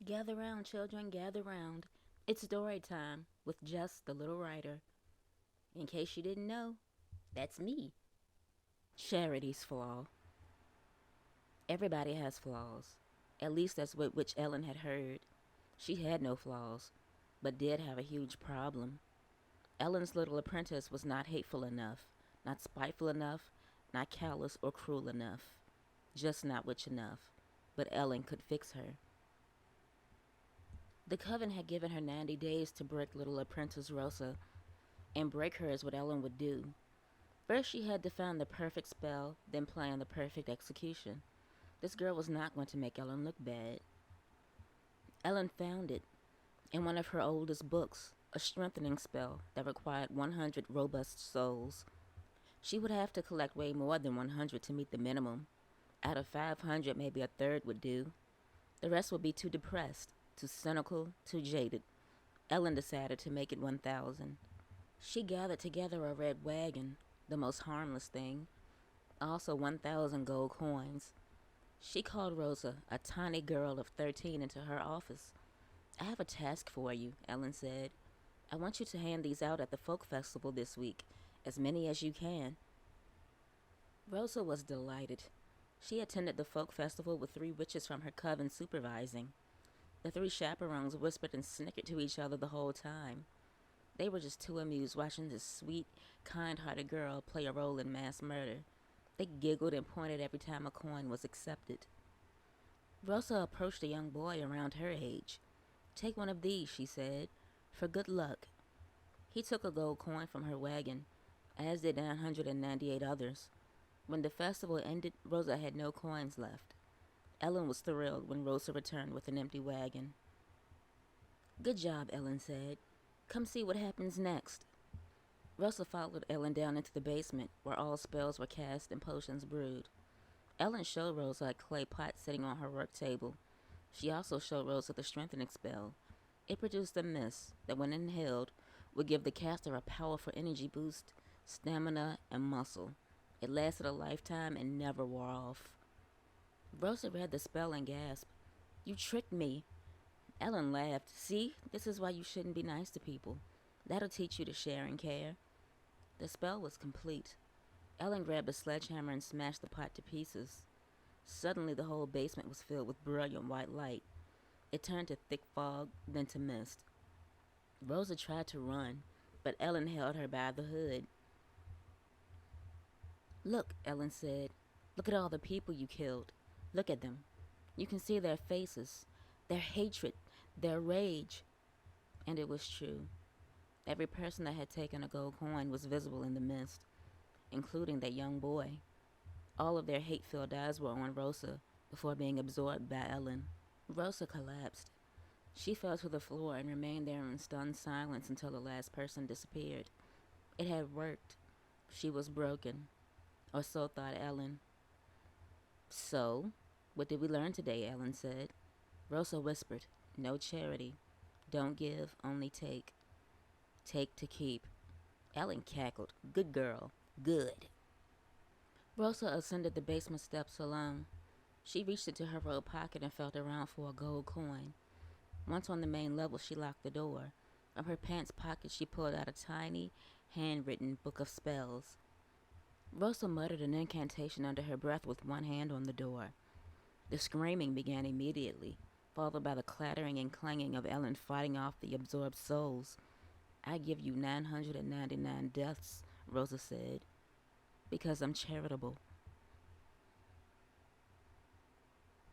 Gather round, children, gather round. It's story time with Jess, the little writer. In case you didn't know, that's me. Charity's flaw. Everybody has flaws. At least that's what which Ellen had heard. She had no flaws, but did have a huge problem. Ellen's little apprentice was not hateful enough, not spiteful enough, not callous or cruel enough. Just not witch enough. But Ellen could fix her. The coven had given her 90 days to break little apprentice Rosa, and break her is what Ellen would do. First, she had to find the perfect spell, then plan the perfect execution. This girl was not going to make Ellen look bad. Ellen found it in one of her oldest books, a strengthening spell that required 100 robust souls. She would have to collect way more than 100 to meet the minimum. Out of 500, maybe a third would do. The rest would be too depressed, too cynical, too jaded. Ellen decided to make it 1,000. She gathered together a red wagon, the most harmless thing, also 1,000 gold coins. She called Rosa, a tiny girl of 13, into her office. I have a task for you, Ellen said. I want you to hand these out at the folk festival this week, as many as you can. Rosa was delighted. She attended the folk festival with 3 witches from her coven supervising. The 3 chaperones whispered and snickered to each other the whole time. They were just too amused watching this sweet, kind-hearted girl play a role in mass murder. They giggled and pointed every time a coin was accepted. Rosa approached a young boy around her age. Take one of these, she said, for good luck. He took a gold coin from her wagon, as did 998 others. When the festival ended, Rosa had no coins left. Ellen was thrilled when Rosa returned with an empty wagon. Good job, Ellen said. Come see what happens next. Rosa followed Ellen down into the basement, where all spells were cast and potions brewed. Ellen showed Rosa a clay pot sitting on her work table. She also showed Rosa the strengthening spell. It produced a mist that, when inhaled, would give the caster a powerful energy boost, stamina, and muscle. It lasted a lifetime and never wore off. Rosa read the spell and gasped. You tricked me. Ellen laughed. See, this is why you shouldn't be nice to people. That'll teach you to share and care. The spell was complete. Ellen grabbed a sledgehammer and smashed the pot to pieces. Suddenly the whole basement was filled with brilliant white light. It turned to thick fog, then to mist. Rosa tried to run, but Ellen held her by the hood. Look, Ellen said. Look at all the people you killed. Look at them. You can see their faces, their hatred, their rage. And it was true. Every person that had taken a gold coin was visible in the mist, including that young boy. All of their hate-filled eyes were on Rosa before being absorbed by Ellen. Rosa collapsed. She fell to the floor and remained there in stunned silence until the last person disappeared. It had worked. She was broken. Or so thought Ellen. So, what did we learn today? Ellen said. Rosa whispered, no charity. Don't give, only take. Take to keep. Ellen cackled. Good girl. Good. Rosa ascended the basement steps alone. She reached into her robe pocket and felt around for a gold coin. Once on the main level, she locked the door. From her pants pocket, she pulled out a tiny, handwritten book of spells. Rosa muttered an incantation under her breath with one hand on the door. The screaming began immediately, followed by the clattering and clanging of Ellen fighting off the absorbed souls. I give you 999 deaths, Rosa said, because I'm charitable.